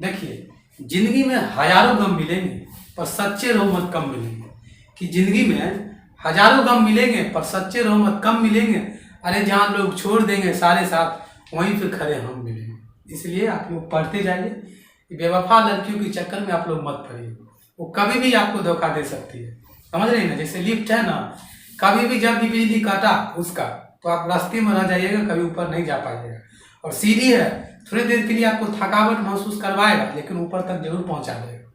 देखिए, जिंदगी में हजारों गम मिलेंगे पर सच्चे रहो मत कम मिलेंगे। कि जिंदगी में हजारों गम मिलेंगे पर सच्चे रहो मत कम मिलेंगे। अरे जहाँ लोग छोड़ देंगे सारे साथ, वहीं पे खड़े हम मिलेंगे। इसलिए आप लोग पढ़ते जाइए। बेवफा लड़कियों के चक्कर में आप लोग मत पड़िए, वो कभी भी आपको धोखा दे सकती है। समझ रहे हैं ना? जैसे लिफ्ट है ना, कभी भी जब भी बिजली काटा उसका, तो आप रास्ते में रह जाइएगा, कभी ऊपर नहीं जा पाइएगा। और सीढ़ी है, थोड़ी देर के लिए आपको थकावट महसूस करवाएगा, लेकिन ऊपर तक जरूर पहुंचा देगा।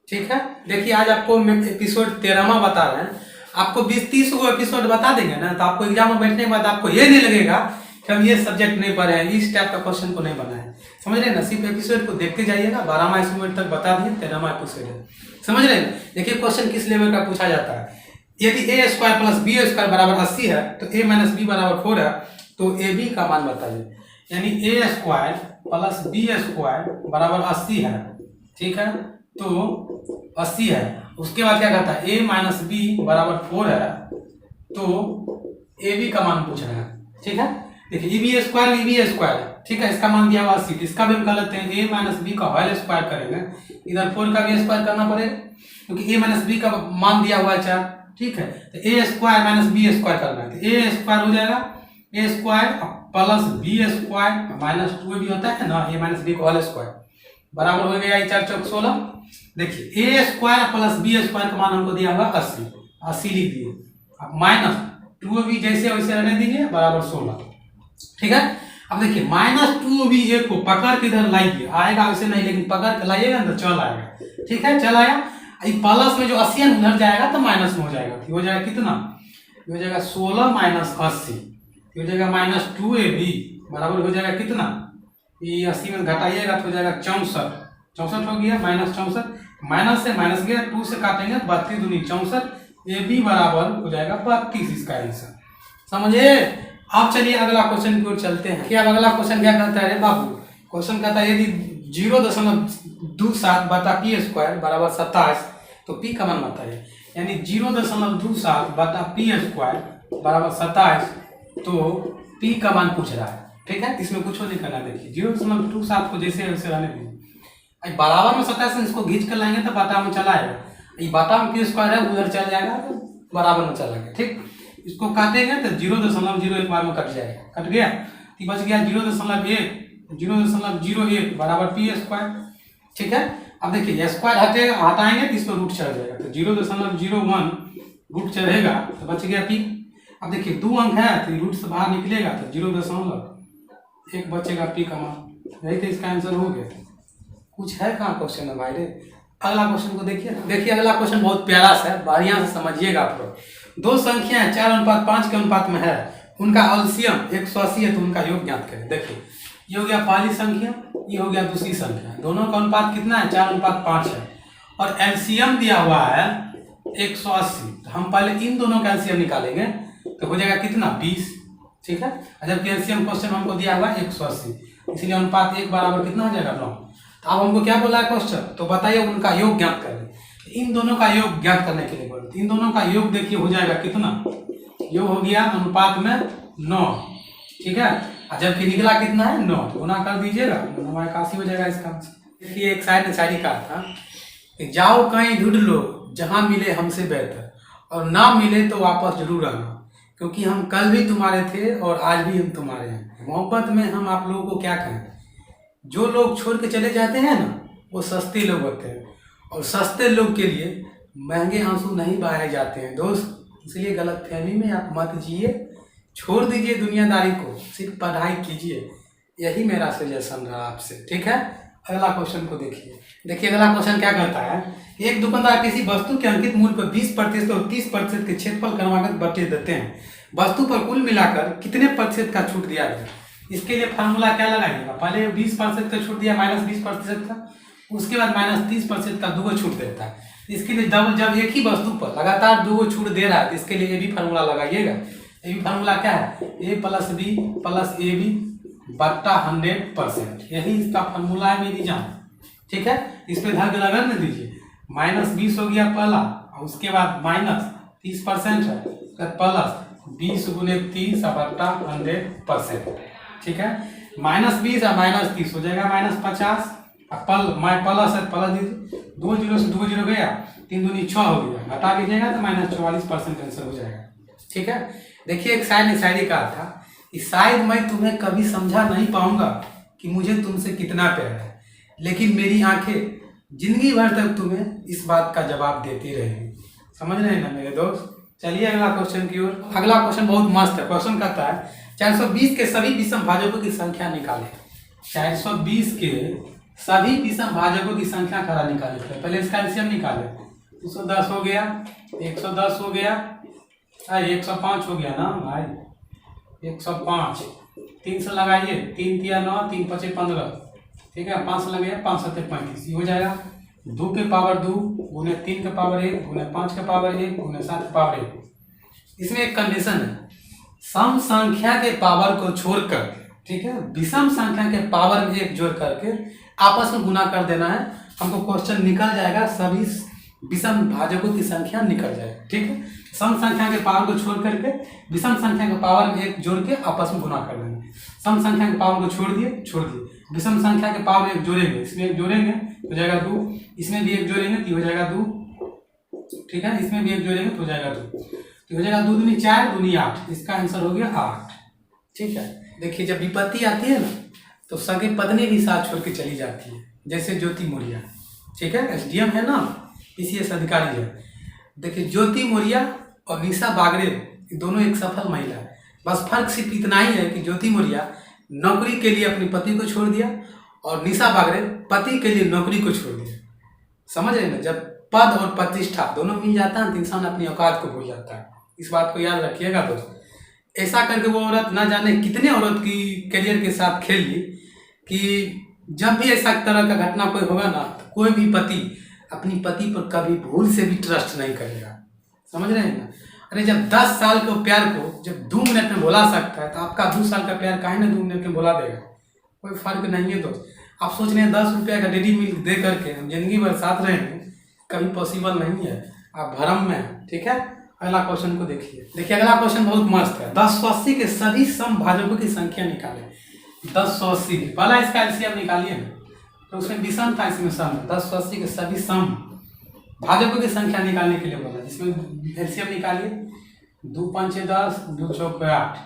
ठीक है, देखिए आज आपको एपिसोड 13वां बता रहे हैं। आपको 20-30 को एपिसोड बता देंगे ना, तो आपको एग्जाम में बैठने के बाद आपको ये नहीं लगेगा कि हम ये सब्जेक्ट नहीं पढ़े हैं, इस टाइप का क्वेश्चन को नहीं बनाए। समझ रहे हैं ना? सिर्फ एपिसोड को देखते जाइएगा। 12वां एपिसोड तक बता दिए, 13वां एपिसोड है। समझ रहे हैं? देखिए क्वेश्चन किस लेवल का पूछा जाता है। यदि a square plus b square बराबर 80 है, तो a माइनस बी बराबर 4 है, तो ए बी का मान बताइए। यानी a square plus b square बराबर 80 है। ठीक है, तो 80 है। उसके बाद क्या कहता है, a माइनस बी बराबर 4 है, तो ए बी का मान पूछ रहे हैं। ठीक है, देखिए ए बी स्क्वायर है। ठीक है, इसका मान दिया हुआ 80, इसका भी हम कर लेते हैं। a माइनस बी का होल स्क्वायर करेंगे, इधर 4 का भी स्क्वायर करना पड़ेगा, क्योंकि a माइनस बी का मान दिया हुआ है 4। ठीक है, तो a square minus b square करना है, तो a स्क्वायर हो जाएगा a square plus b square minus 2 भी होता है ना, a माइनस बी का होल स्क्वायर बराबर हो गया 4 चौक 16। देखिए a square plus b square का मान हमको दिया हुआ 80 लिख दिए। अब माइनस 2 भी जैसे वैसे रहने दीजिए, बराबर 16। ठीक है, अब देखिए माइनस 2 भी ए को पकड़ के इधर लाइए, आएगा वैसे नहीं, लेकिन पकड़ के लाइएगा तो चल आएगा। ठीक है, चल आया। प्लस में जो 80 है उधर जाएगा तो माइनस में हो जाएगा। हो जाएगा कितना, हो जाएगा 16 माइनस 80, हो जाएगा माइनस 2ab बराबर हो जाएगा कितना, ये 80 में घटाइएगा तो हो जाएगा 64 हो गया, माइनस 64। माइनस से माइनस गया, 2 से काटेंगे 32 दूनी 64, ए बी बराबर हो जाएगा 32। इसका आंसर समझे। अब चलिए अगला क्वेश्चन की ओर चलते हैं। क्या अगला क्वेश्चन क्या कहता है बाबू? क्वेश्चन कहता है यदि 0.27 बटा पी स्क्वायर बराबर 27, तो पी का मान बताइए। यानी 0.27 बटा पी स्क्वायर बराबर 27, तो पी का मान पूछ रहा है। ठीक है, इसमें कुछ नहीं करना। देखिए 0.27 को जैसे वैसे रहने दीजिए। बराबर में 27 इसको घींच कर लाएंगे तो बटा में चला आएगा, ये बटा में पी स्क्वायर है उधर चल जाएगा, तो बराबर में चला गया। ठीक, इसको काटेंगे तो 0.01 बार में कट जाएगा, कट गया, तो बच गया 0.01 बराबर पी स्क्वायर। ठीक है, अब देखिए स्क्वायर हटाएंगे तो इसमें रूट चढ़ जाएगा, तो 0.01 रूट चढ़ेगा तो बच गया पी। अब देखिए 2 अंक है तो रूट से बाहर निकलेगा तो 0.1 बचेगा पी का मान। यही तो इसका आंसर हो गया। कुछ है कहाँ क्वेश्चन है भाई रे? अगला क्वेश्चन को देखिए। देखिए अगला क्वेश्चन बहुत प्यारा सा है, बढ़िया से समझिएगा आप लोग। 2 संख्याएं 4:5 के अनुपात में है, उनका एलसीएम 180 है, तो उनका योग ज्ञात करें। देखिए ये हो गया पहली संख्या, ये हो गया दूसरी संख्या, दोनों का अनुपात कितना है, 4:5 है, और एलसीएम दिया हुआ है 180। तो हम पहले इन दोनों का एलसीएम निकालेंगे, तो हो जाएगा कितना 20। ठीक है, जबकि एलसीएम क्वेश्चन हमको दिया हुआ है 180, इसलिए अनुपात 1 बराबर कितना हो जाएगा 9। तो अब हमको क्या बोला है क्वेश्चन, तो बताइए उनका योग ज्ञात करें। इन दोनों का योग ज्ञात करने के लिए बोलते, इन दोनों का योग देखिए हो जाएगा कितना, योग हो गया अनुपात में 9। ठीक है, जबकि निकला कितना है 9, तो गुना कर दीजिएगा, 81 हो जाएगा इसका। देखिए एक शायद ने शायरी कहा था कि जाओ कहीं ढूंढ लो जहां मिले हमसे बेहतर, और ना मिले तो वापस जरूर आना, क्योंकि हम कल भी तुम्हारे थे और आज भी हम तुम्हारे हैं। मोहब्बत में हम आप लोगों को क्या कहें, जो लोग छोड़ के चले जाते हैं ना, वो सस्ते लोग होते हैं, और सस्ते लोग के लिए महंगे आंसू नहीं बहाए जाते हैं दोस्त। इसलिए गलतफहमी में आप मत जिए, छोड़ दीजिए दुनियादारी को, सिर्फ पढ़ाई कीजिए। यही मेरा सजेशन रहा आपसे। ठीक है, अगला क्वेश्चन को देखिए। देखिए अगला क्वेश्चन क्या कहता है, एक दुकानदार किसी वस्तु के अंकित मूल्य पर 20% और 30% के क्षेत्रफल क्रमागत बटे देते हैं, वस्तु पर कुल मिलाकर कितने प्रतिशत का छूट दिया गया। इसके लिए फार्मूला क्या लगाइएगा, पहले 20% का छूट दिया, माइनस 20% का, उसके बाद माइनस 30% का 2 छूट देता है। इसके लिए जब एक ही वस्तु पर लगातार 2 छूट दे रहा है, तो इसके लिए ए बी फार्मूला लगाइएगा। ए बी फार्मूला क्या है, a plus b plus a b बट्टा 100%, यही इसका फार्मूला है मेरी जान। ठीक है, इस पे धागे लगा न दीजिए, माइनस 20 हो गया पहला, और उसके बाद माइनस 30% है, प्लस 20 गुने 30 बट्टा 100%। ठीक है, माइनस 20 और माइनस 30 हो जाएगा माइनस 50, अब मैं प्लस है, प्लस दीजिए, 2 जीरो से 2 जीरो गया, 3 दूनी 6 हो गया, घटा लीजिएगा तो -44% आंसर हो जाएगा। ठीक है, देखिए एक शायरी कहा था कि शायद मैं तुम्हें कभी समझा नहीं पाऊंगा कि मुझे तुमसे कितना प्यार है, लेकिन मेरी आंखें जिंदगी भर तक तुम्हें इस बात का जवाब देती रहेंगी। समझ रहे हैं ना मेरे दोस्त। चलिए अगला क्वेश्चन की ओर। अगला क्वेश्चन बहुत मस्त है। क्वेश्चन कहता है 420 के सभी विषम भाजकों की संख्या निकालें। 420 के सभी विषम भाजकों की संख्या खरा निकाले। पहले इसका एलसीएम निकाले। 210 हो गया, 110 हो गया, 105 हो गया ना भाई, 105, 3 से लगाइए, 3 तिया 9, 3 पचे 15, ठीक है, 5 से लगाइए, 5 सत्ते 35, ये हो जाएगा 2 के पावर 2 गुने 3 के पावर 1 गुने 5 के पावर 1 गुने 7 के पावर 1। इसमें एक कंडीशन है, सम संख्या के पावर को छोड़कर, ठीक है, विषम संख्या के पावर में 1 जोड़ करके आपस में गुना कर देना है। हमको क्वेश्चन निकल जाएगा, सभी विषम भाजकों की संख्या निकल जाएगी। ठीक है, सम संख्या के पावर को छोड़ करके विषम संख्या के पावर में 1 जोड़ के आपस में गुना कर देंगे। सम संख्या के पावर को छोड़ दिए, विषम संख्या के पावर में 1 जोड़ेंगे, इसमें 1 जोड़ेंगे तो जाएगा 2, इसमें भी 1 जोड़ेंगे तो हो जाएगा 2, ठीक है, इसमें भी 1 जोड़ेंगे तो हो जाएगा 2, तो हो जाएगा 2 दूनी 4 दूनी 8, इसका आंसर हो गया 8। ठीक है, देखिए जब विपत्ति आती है ना तो सगे पत्नी भी साथ छोड़ के चली जाती है, जैसे ज्योति मौर्य, ठीक है, एसडीएम है ना, पीसीएस अधिकारी है। देखिए ज्योति मौर्य और निशा बागरे ये दोनों एक सफल महिला है, बस फर्क सिर्फ इतना ही है कि ज्योति मौर्य नौकरी के लिए अपने पति को छोड़ दिया और निशा बागरे पति के लिए नौकरी को छोड़ दिया। समझ रहे ना, जब पद और प्रतिष्ठा दोनों मिल जाता है तो इंसान अपनी औकात को भूल जाता है। इस बात को याद रखिएगा दोस्त। ऐसा करके वो औरत ना जाने कितने औरत की करियर के साथ खेल ली कि जब भी ऐसा तरह का घटना कोई होगा ना तो कोई भी पति अपनी पति पर कभी भूल से भी ट्रस्ट नहीं करेगा। समझ रहे हैं ना। अरे जब 10 साल के प्यार को जब 2 मिनट में भुला सकता है तो आपका 2 साल का प्यार काहे ना 2 मिनट में भुला देगा। कोई फर्क नहीं है दोस्त। आप सोच रहे हैं 10 रुपया का डेली मिल्क दे करके हम जिंदगी भर साथ रहेंगे, कभी पॉसिबल नहीं है। आप भरम में हैं। ठीक है, अगला क्वेश्चन को देखिए अगला क्वेश्चन बहुत मस्त है। 10 से 80 के सभी सम भाजकों की संख्या निकालें। 10 से 80 पहला इसका एलसीएम निकालिए ना, तो उसमें विषम था, इसमें सम है। 10 से 80 के सभी सम भाजकों की संख्या निकालने के लिए बोला, जिसमें एलसीएम निकालिए। 2 5 10, 2 4 8,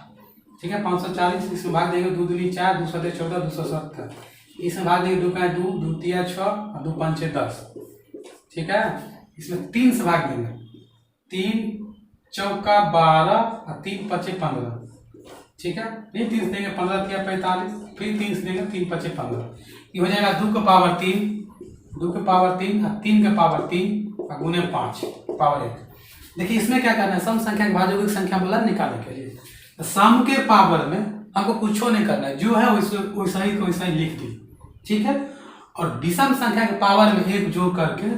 ठीक है, 540। इसमें भाग देंगे 2 दूनी 4, 2 7 14, 270। इसमें भाग देंगे 2 का 2, 2 3 6 और 2 5 10, ठीक है। इसमें 3 से भाग देंगे, 3 चौका 12 और 3 पचे 15, ठीक है। नहीं 3 से देंगे 15 3 45, फिर 3 से देंगे 3 पचे 15, ये हो जाएगा 2 का पावर 3, 2 के पावर 3 और 3 के पावर 3 और गुने 5 पावर 1। देखिए इसमें क्या करना है, सम संख्या के भाजकों की संख्या बोला निकालने के लिए। तो सम के पावर में हमको कुछ नहीं करना है, जो है वैसा ही लिख दी, ठीक है। और विषम संख्या के पावर में 1 जोड़ करके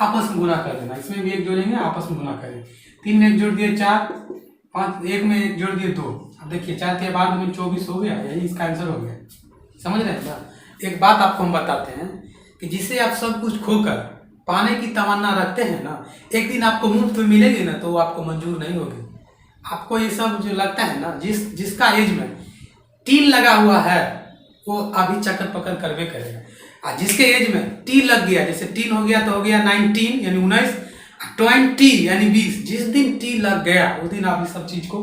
आपस में गुना कर देना। इसमें भी 1 जोड़ेंगे, आपस में गुना करें। 3 में 1 जोड़ दिए 4, 5 1 में 1 जोड़ दिए 2। अब देखिए 4 के बाद में 24 हो गया, यही इसका आंसर हो गया। समझ रहे हैं ना। एक बात आपको हम बताते हैं कि जिसे आप सब कुछ खोकर पाने की तमन्ना रखते हैं ना, एक दिन आपको मुफ्त में मिलेगी ना तो वो आपको मंजूर नहीं होगी। आपको ये सब जो लगता है ना, जिसका एज में टीन लगा हुआ है वो अभी चक्कर पकड़ करवे करेगा। और जिसके एज में टी लग गया, जैसे टीन हो गया तो हो गया 19 यानी 19, 20 यानी 20, जिस दिन टी लग गया उस दिन आप इस सब चीज को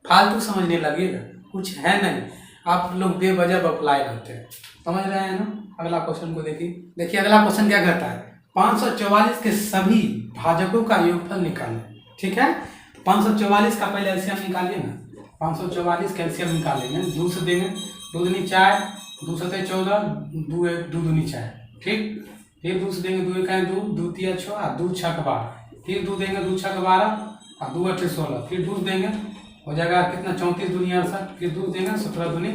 फालतू समझने लगेगा। कुछ है नहीं, आप लोग बेवजह बपलाए रहते हैं। समझ रहे हैं ना। अगला क्वेश्चन को देखिए अगला क्वेश्चन क्या कहता है, 544 के सभी भाजकों का योगफल निकालें। ठीक है, 544 का पहले एलसीएम निकालिए ना। 544 का एलसीएम निकालेंगे, 2 से देंगे 2 दूनी 4, 2 7 14, 2 दूनी 4, ठीक। फिर 2 से देंगे 2 1 2, 2 3 6, 2 6 12, फिर 2 देंगे 2 6 12 और 2 8 16, फिर 2 देंगे हो जाएगा कितना 34 दूनी 68, फिर 2 देंगे 17 दूनी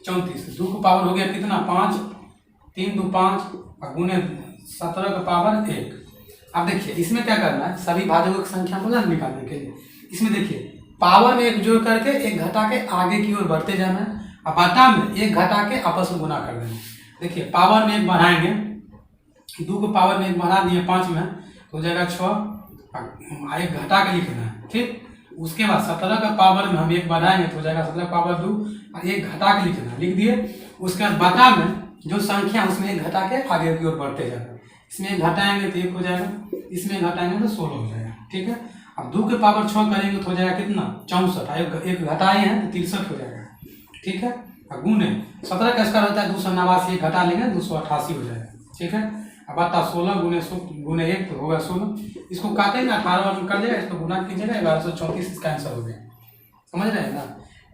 34। 2 का पावर हो गया कितना 5, 3 2 5 और गुने 17 का पावर 1। अब देखिए इसमें क्या करना है, सभी भाजकों की संख्या को निकालने के लिए इसमें देखिए पावर में 1 जोड़ करके 1 घटा के आगे की ओर बढ़ते जाना है और बटा में 1 घटा के आपस में गुना कर देना। देखिए पावर में 1 बढ़ाएंगे, 2 को पावर में 1 बढ़ा दिए 5 में तो हो जाएगा 6, 1 घटा के लिखना है, ठीक। उसके बाद 17 का पावर में हम 1 बढ़ाएंगे तो हो जाएगा 17 पावर 2 और 1 घटा के लिखना, लिख दिए। उसके बाद बटा में जो संख्या उसमें एक घटा के आगे की ओर बढ़ते जाना। इसमें एक घटाएंगे तो 1 हो जाएगा, इसमें घटाएंगे तो 16 हो जाएगा। ठीक है, अब 2 के पावर 6 करेंगे तो हो जाएगा कितना 64, एक घटाए हैं तो 63 हो जाएगा। ठीक है, अब गुने 17 का स्क्वायर होता है 289, एक घटा लेंगे 288 हो जाएगा। ठीक है, अब आता 16 गुने 1 तो होगा 16, इसको काटेंगे 18 में कर देगा, इसको गुना कीजिएगा 1134, इसका आंसर हो गया। समझ रहे हैं ना।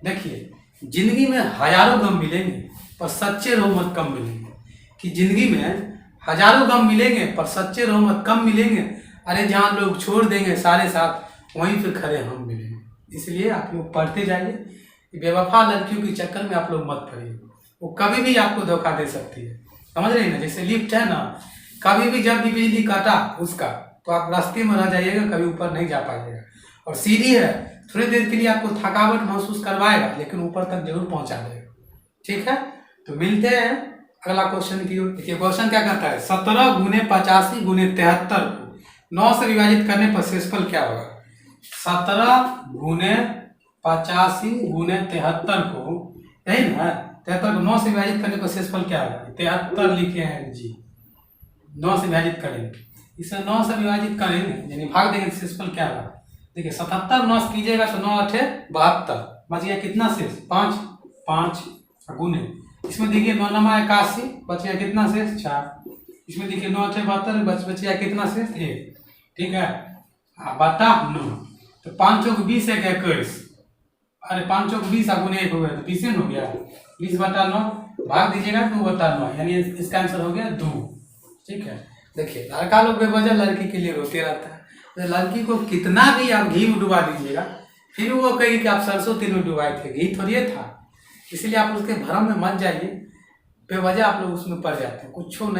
देखिए, जिंदगी में हजारों गम मिलेंगे पर सच्चे रहो मत कम मिलेंगे। कि जिंदगी में हजारों गम मिलेंगे पर सच्चे रहो मत कम मिलेंगे। अरे जहाँ लोग छोड़ देंगे सारे साथ, वहीं फिर खड़े हम मिलेंगे। इसलिए आप लोग पढ़ते जाइए, बेवफा लड़कियों के चक्कर में आप लोग मत पड़िए, वो कभी भी आपको धोखा दे सकती है। समझ रहे हैं ना। जैसे लिफ्ट है ना, कभी भी जब भी बिजली काटा उसका तो आप रास्ते में रह जाइएगा, कभी ऊपर नहीं जा पाइएगा। और सीढ़ी है, थोड़ी देर के लिए आपको थकावट महसूस करवाएगा लेकिन ऊपर तक जरूर पहुंचा देगा। ठीक है, तो मिलते हैं अगला क्वेश्चन की ओर। देखिए क्वेश्चन क्या कहता है, 17 गुने 85 गुने 73 को 9 से विभाजित करने पर शेषफल क्या होगा। 17 गुने 85 गुने 73 को, यही ना 73 को 9 से विभाजित करने पर शेषफल क्या होगा। 73 लिखे हैं जी, 9 से विभाजित करेंगे, इसे 9 से विभाजित करेंगे यानी भाग देंगे, शेषफल क्या होगा। देखिए 77 9 से कीजिएगा तो 9 8 72, बच गया कितना शेष 5 5 गुने, इसमें देखिए 9 9 81, बच गया कितना शेष 4, इसमें देखिए 9 8 72, बच गया कितना शेष 1। ठीक है, बटा 9, तो 5 चौक 20 1 21, अरे 5 चौक 20 गुने 1 हो गया तो 20 हो गया, 20 बटा 9 भाग दीजिएगा 2 बटा 9, यानी इसका आंसर हो गया 2। ठीक है, देखिए लड़का लोग बेवजह लड़की के लिए रोते रहता है, तो लड़की को कितना भी आप घी में डुबा दीजिएगा फिर वो कहेगी कि आप सरसों तेल में डुबाए थे, घी थोड़ी था। इसलिए आप उसके भ्रम में मत जाइए, बेवजह आप लोग उसमें पड़ जाते हैं, कुछ नहीं।